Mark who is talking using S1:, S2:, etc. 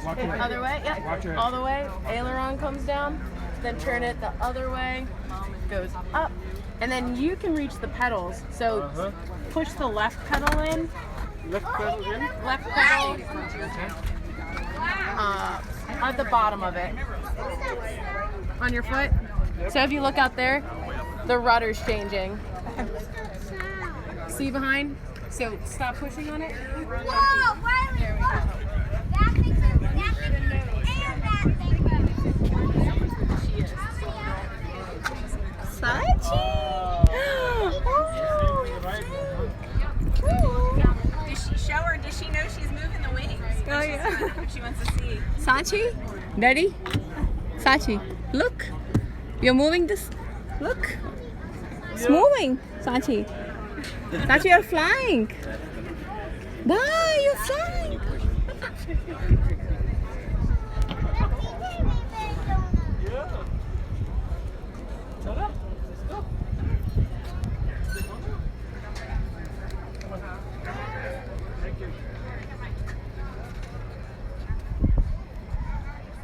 S1: Other way, yeah. All the way. Aileron comes down. Then turn it the other way. Goes up. And then you can reach the pedals. So push the left pedal in.
S2: Left pedal in?
S1: Left pedal at the bottom of it. On your foot. So if you look out there, the rudder's changing. See behind? So stop pushing on it.
S3: Whoa, Riley,
S1: There we go.
S3: that thing moves, that thing moves, and that thing moves.
S1: She is.
S3: Sachi!
S4: Does she show her? Does she know she's moving the wings?
S3: Oh, yeah.
S4: She wants to see.
S3: Sachi? Daddy? Sachi, look. You're moving this. Look. It's moving, Sachi. Sachi, you're flying. Bye, you're flying.